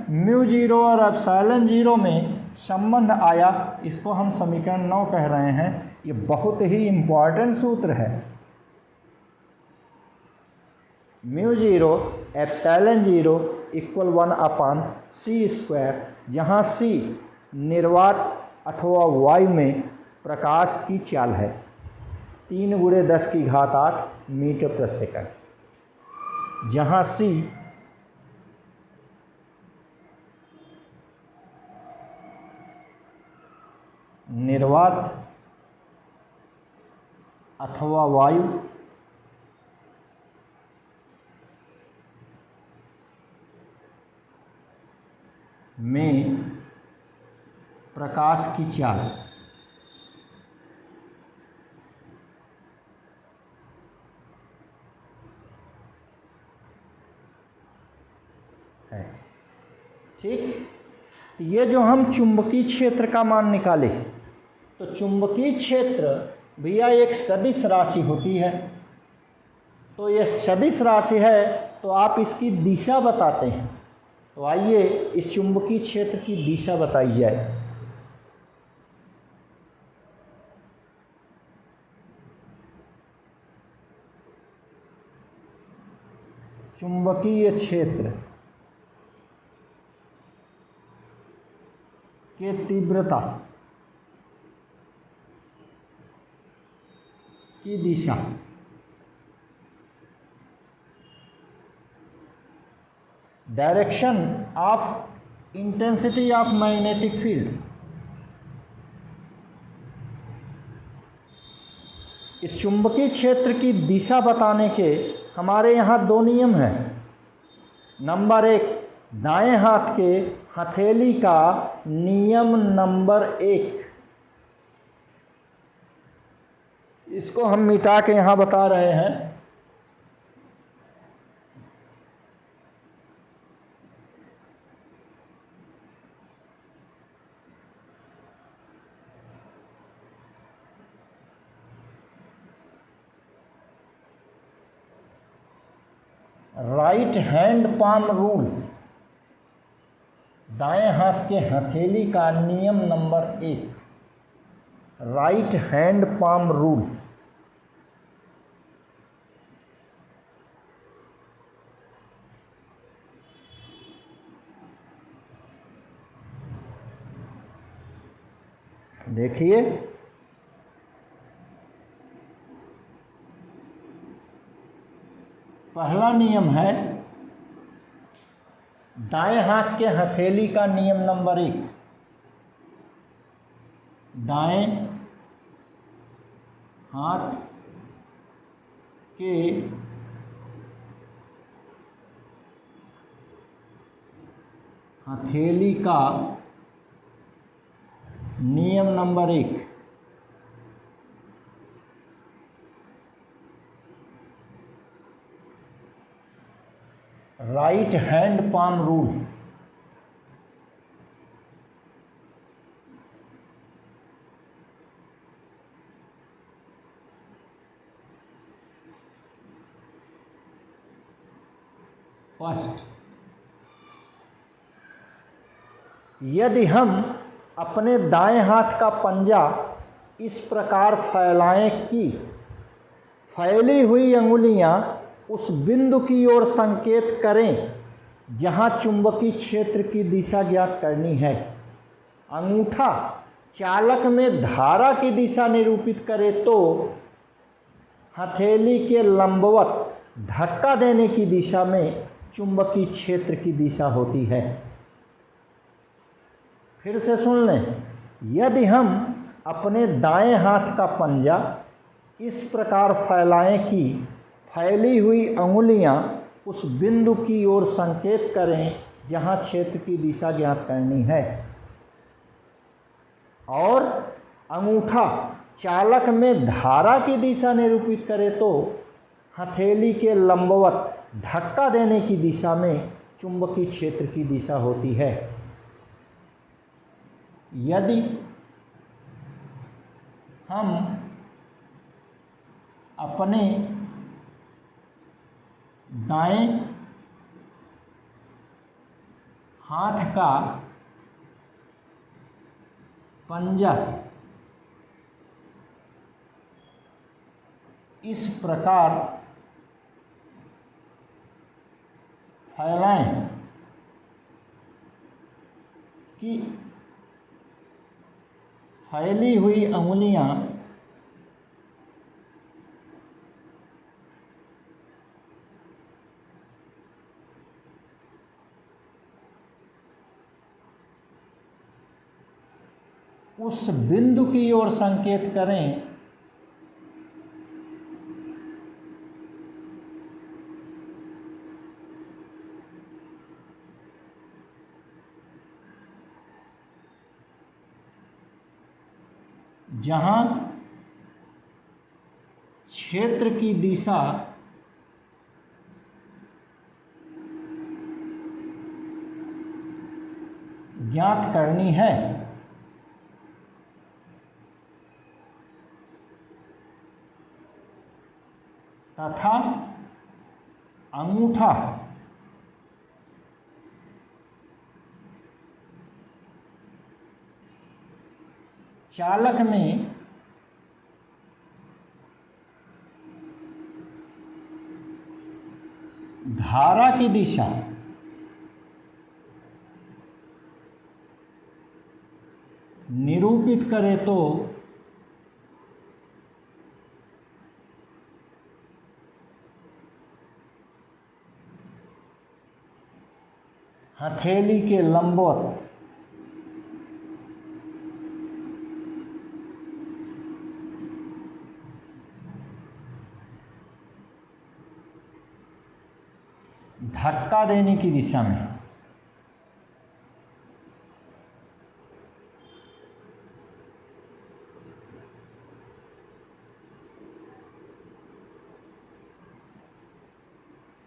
μ0 और ε0 में संबंध आया, इसको हम समीकरण 9 कह रहे हैं। ये बहुत ही इम्पॉर्टेंट सूत्र है। μ0 ε0 इक्वल 1/c², जहाँ c निर्वात अथवा वायु में प्रकाश की चाल है 3 × 10⁸ मीटर प्रति सेकंड, जहाँ c निर्वात अथवा वायु में प्रकाश की चाल है। ठीक, तो ये जो हम चुंबकीय क्षेत्र का मान निकाले, तो चुंबकीय क्षेत्र भैया एक सदिश राशि होती है। तो ये सदिश राशि है, तो आप इसकी दिशा बताते हैं। तो आइए इस चुंबकीय क्षेत्र की दिशा बताई जाए। चुंबकीय क्षेत्र के तीव्रता की दिशा direction of intensity of magnetic field. इस चुंबकीय क्षेत्र की दिशा बताने के हमारे यहाँ 2 नियम हैं। नंबर 1, दाएं हाथ के हथेली का नियम नंबर 1, इसको हम मिटा के यहाँ बता रहे हैं। राइट हैंड पाम रूल, दाएं हाथ के हथेली का नियम number 1, right hand palm rule. देखिए, पहला नियम है दाएं हाथ के हथेली का नियम नंबर 1, दाएं हाथ के हथेली का नियम number 1, right hand palm rule. First, यदि हम अपने दाएं हाथ का पंजा इस प्रकार फैलाएं कि फैली हुई अंगुलियां उस बिंदु की ओर संकेत करें जहां चुंबकीय क्षेत्र की दिशा ज्ञात करनी है, अंगूठा चालक में धारा की दिशा निरूपित करे, तो हथेली के लंबवत धक्का देने की दिशा में चुंबकीय क्षेत्र की दिशा होती है। फिर से सुन लें, यदि हम अपने दाएं हाथ का पंजा इस प्रकार फैलाएं कि फैली हुई अंगुलियां उस बिंदु की ओर संकेत करें जहां क्षेत्र की दिशा ज्ञात करनी है, और अंगूठा चालक में धारा की दिशा निरूपित करे, तो हथेली के लंबवत धक्का देने की दिशा में चुंबकीय क्षेत्र की दिशा होती है। यदि हम अपने दाएं हाथ का पंजा इस प्रकार फैलाएं कि फैली हुई अंगुलियां उस बिंदु की ओर संकेत करें जहां क्षेत्र की दिशा ज्ञात करनी है। तथा अंगूठा चालक में धारा की दिशा निरूपित करे, तो हथेली के लंबवत धक्का देने की दिशा में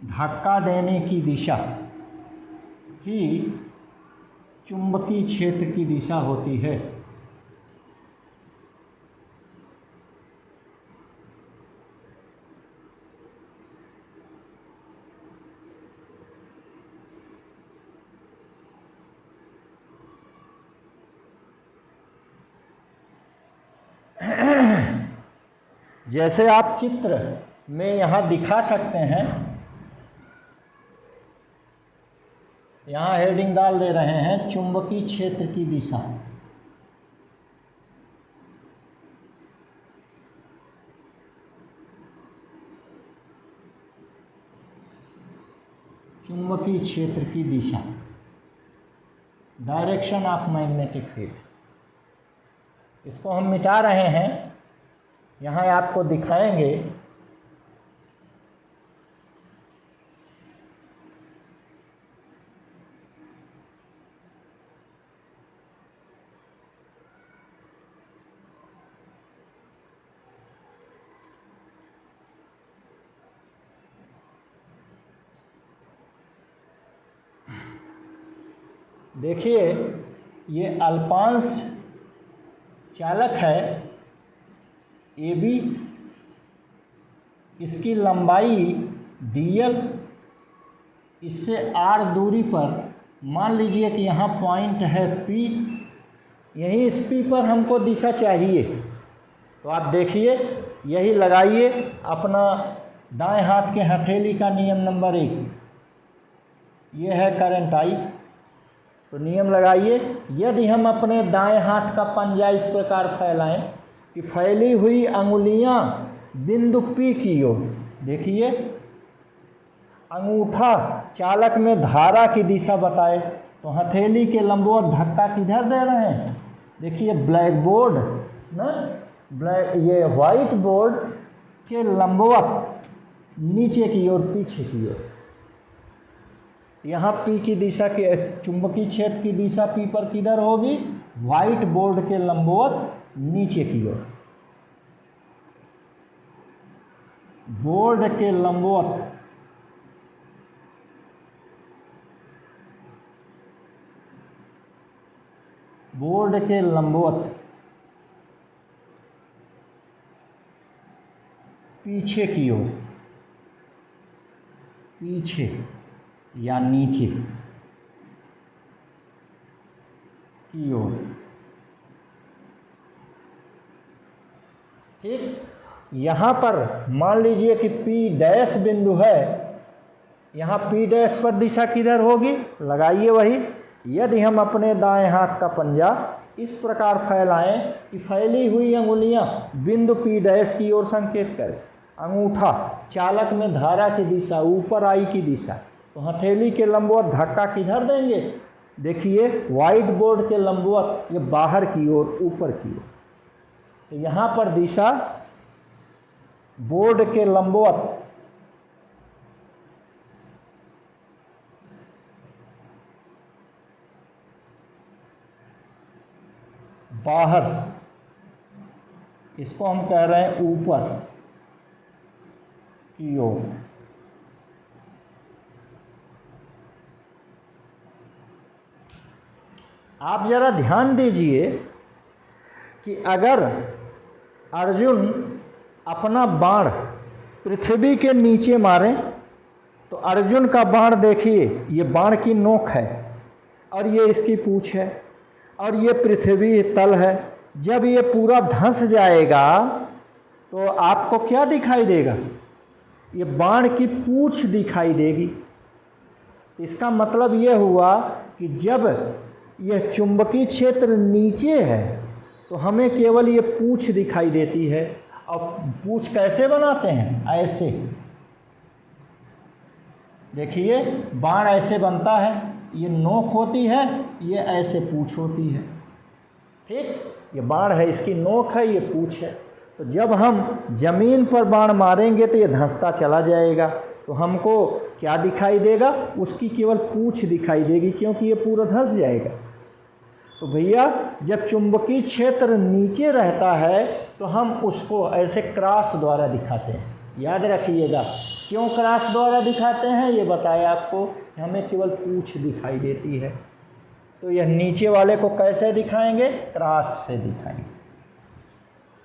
धक्का देने की दिशा ही चुंबकीय क्षेत्र की दिशा होती है। जैसे आप चित्र में यहाँ दिखा सकते हैं, यहाँ हेडिंग डाल दे रहे हैं चुंबकीय क्षेत्र की दिशा। चुंबकीय क्षेत्र की दिशा, डायरेक्शन ऑफ मैग्नेटिक फील्ड। इसको हम मिटा रहे हैं, यहाँ आपको दिखाएंगे। देखिए, ये अल्पांश चालक है AB, इसकी लंबाई DL, इससे R दूरी पर मान लीजिए कि यहाँ पॉइंट है P, यही इस P पर हमको दिशा चाहिए। तो आप देखिए, यही लगाइए अपना दाएं हाथ के हथेली का नियम नंबर 1, ये है करंट I। तो नियम लगाइए, यदि हम अपने दाएं हाथ का पंजा इस प्रकार फैलाएं कि फैली हुई अंगुलियां बिंदु P की ओर। देखिए अंगूठा चालक में धारा की दिशा बताए, तो हथेली के लंबवत धक्का किधर दे रहे हैं? देखिए ब्लैक बोर्ड ना, ये व्हाइट बोर्ड के लंबवत नीचे की ओर, पीछे की ओर। यहाँ P की दिशा के चुंबकीय क्षेत्र की दिशा P पर किधर होगी? व्हाइट बोर्ड के लंबवत नीचे की ओर। बोर्ड के लंबवत पीछे की ओर, पीछे या नीचे की ओर। ठीक, यहाँ पर मान लीजिए कि P डैश बिंदु है, यहाँ P डैश पर दिशा किधर होगी? लगाइए वही। यदि हम अपने दाएं हाथ का पंजा इस प्रकार फैलाएं कि फैली हुई अंगुलियां बिंदु P डैश की ओर संकेत करें, अंगूठा चालक में धारा की दिशा ऊपर आई की दिशा, तो हथेली के लंबवत धक्का किधर देंगे? देखिए व्हाइट बोर्ड के लंबवत, ये बाहर की ओर, ऊपर की ओर। तो यहाँ पर दिशा बोर्ड के लंबवत बाहर, इसको हम कह रहे हैं ऊपर की ओर। आप जरा ध्यान दीजिए कि अगर अर्जुन अपना बाण पृथ्वी के नीचे मारें तो अर्जुन का बाण देखिए, ये बाण की नोक है और ये इसकी पूंछ है और ये पृथ्वी तल है। जब ये पूरा धंस जाएगा तो आपको क्या दिखाई देगा? ये बाण की पूंछ दिखाई देगी। इसका मतलब ये हुआ कि जब यह चुंबकीय क्षेत्र नीचे है तो हमें केवल ये पूंछ दिखाई देती है। और पूंछ कैसे बनाते हैं? ऐसे। देखिए बाण ऐसे बनता है, ये नोक होती है, ये ऐसे पूंछ होती है। ठीक, ये बाण है, इसकी नोक है, ये पूंछ है। तो जब हम जमीन पर बाण मारेंगे तो ये धंसता चला जाएगा, तो हमको क्या दिखाई देगा? उसकी केवल पूंछ दिखाई देगी, क्योंकि ये पूरा धंस जाएगा। तो भैया जब चुंबकीय क्षेत्र नीचे रहता है तो हम उसको ऐसे क्रॉस द्वारा दिखाते हैं। याद रखिएगा, क्यों क्रॉस द्वारा दिखाते हैं ये बताया आपको, हमें केवल पूंछ दिखाई देती है। तो यह नीचे वाले को कैसे दिखाएंगे? क्रॉस से दिखाएंगे।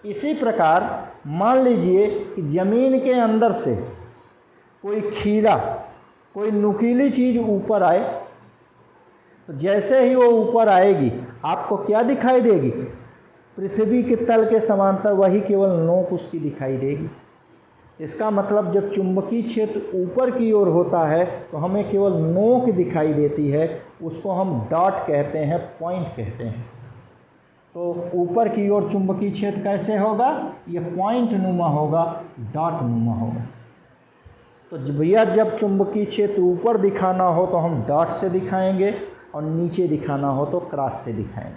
इसी प्रकार मान लीजिए कि ज़मीन के अंदर से कोई खीरा, कोई नुकीली चीज़ ऊपर आए, तो जैसे ही वो ऊपर आएगी आपको क्या दिखाई देगी? पृथ्वी के तल के समांतर वही केवल नोक उसकी दिखाई देगी। इसका मतलब जब चुंबकीय क्षेत्र ऊपर की ओर होता है तो हमें केवल नोक दिखाई देती है, उसको हम डॉट कहते हैं, पॉइंट कहते हैं। तो ऊपर की ओर चुंबकीय क्षेत्र कैसे होगा? ये पॉइंट नुमा होगा, डॉट नुमा होगा। तो भैया जब चुंबकीय क्षेत्र ऊपर दिखाना हो तो हम डॉट से दिखाएंगे और नीचे दिखाना हो तो क्रॉस से दिखाएंगे।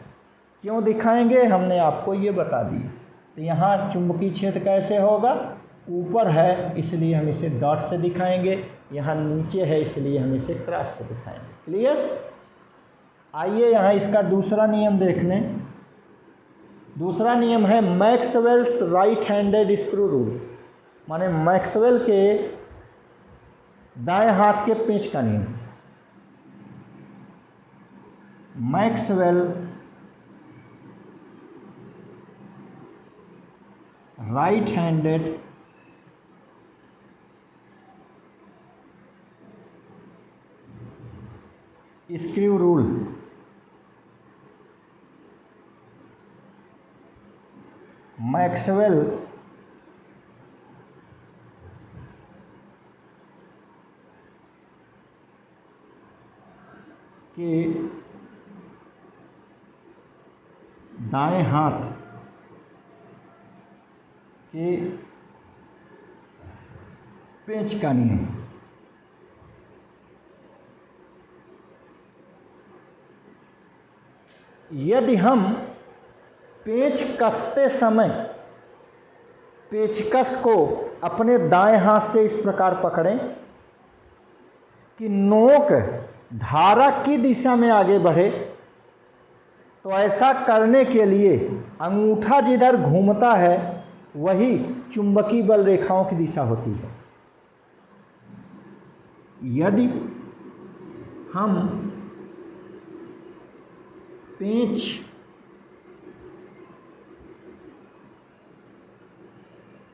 क्यों दिखाएंगे हमने आपको ये बता दिया। तो यहाँ चुंबकीय क्षेत्र कैसे होगा? ऊपर है इसलिए हम इसे डॉट से दिखाएंगे, यहाँ नीचे है इसलिए हम इसे क्रॉस से दिखाएंगे। क्लियर? आइए यहाँ इसका दूसरा नियम देख लें। दूसरा नियम है Maxwell's right handed screw rule, माने मैक्सवेल के दाएं हाथ के पेंच का नियम। Maxwell right handed screw rule. Maxwell के दाएं हाथ के पेंच का नियम। यदि हम पेंच कसते समय पेचकस को अपने दाएं हाथ से इस प्रकार पकड़ें कि नोक धारा की दिशा में आगे बढ़े, तो ऐसा करने के लिए अंगूठा जिधर घूमता है वही चुंबकीय बल रेखाओं की दिशा होती है। यदि हम पेंच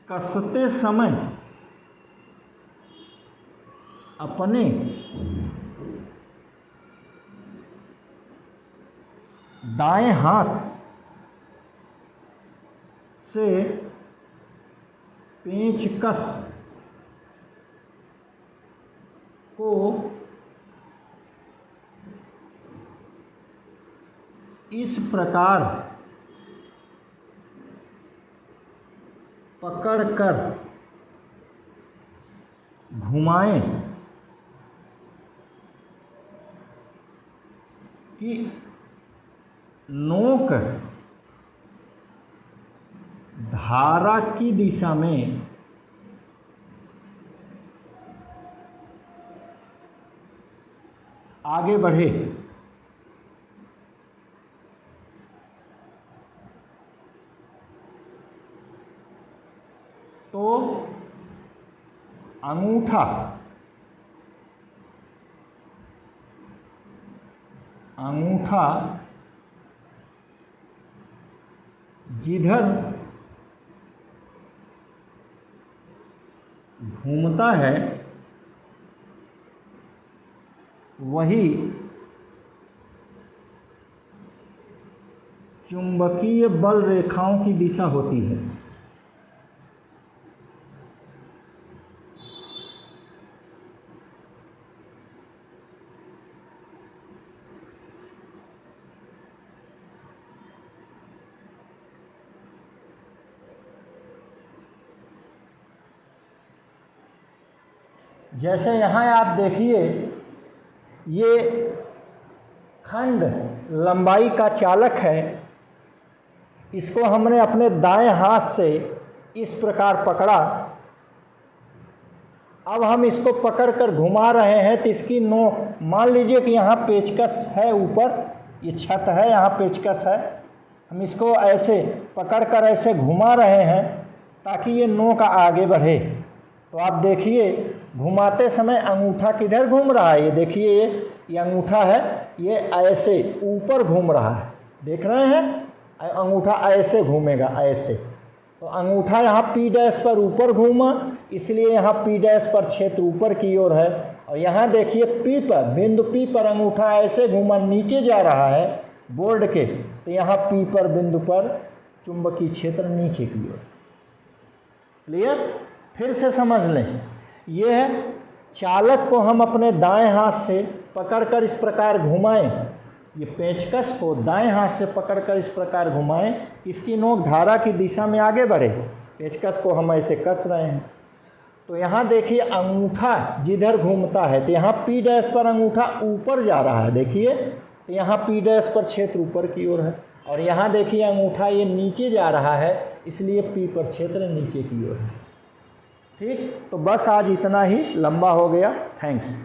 कसते समय अपने दाएं हाथ से पेंचकस को इस प्रकार पकड़कर घुमाएं कि नोक धारा की दिशा में आगे बढ़े। तो अंगूठा जिधर घूमता है वही चुंबकीय बल रेखाओं की दिशा होती है। जैसे यहाँ आप देखिए, ये खंड लंबाई का चालक है, इसको हमने अपने दाएं हाथ से इस प्रकार पकड़ा। अब हम इसको पकड़कर घुमा रहे हैं तो इसकी नोक, मान लीजिए कि यहाँ पेचकस है, ऊपर ये छत है, यहाँ पेचकस है, हम इसको ऐसे पकड़कर ऐसे घुमा रहे हैं ताकि ये नोक आगे बढ़े। तो आप देखिए घुमाते समय अंगूठा किधर घूम रहा है, ये देखिए ये अंगूठा है, ये ऐसे ऊपर घूम रहा है, देख रहे हैं, अंगूठा ऐसे घूमेगा ऐसे। तो अंगूठा यहाँ पी डैश पर ऊपर घूमा, इसलिए यहाँ पी डैश पर क्षेत्र ऊपर की ओर है। और यहाँ देखिए पी पर, बिंदु पी पर अंगूठा ऐसे घूमा, नीचे जा रहा है बोर्ड के, तो यहाँ पी पर बिंदु पर चुंबकीय क्षेत्र नीचे की ओर। क्लियर? फिर से समझ लें, यह चालक को हम अपने दाएं हाथ से पकड़कर इस प्रकार घुमाएं, ये पेंचकस को दाएं हाथ से पकड़कर इस प्रकार घुमाएं, इसकी नोक धारा की दिशा में आगे बढ़े। पेंचकस को हम ऐसे कस रहे हैं। तो यहाँ देखिए अंगूठा जिधर घूमता है, तो यहाँ पी डैश पर अंगूठा ऊपर जा रहा है, देखिए, तो यहाँ पी डैश पर क्षेत्र ऊपर की ओर है। और यहाँ देखिए अंगूठा ये नीचे जा रहा है, इसलिए पी पर क्षेत्र नीचे की ओर है। ठीक, तो बस आज इतना ही, लंबा हो गया। थैंक्स।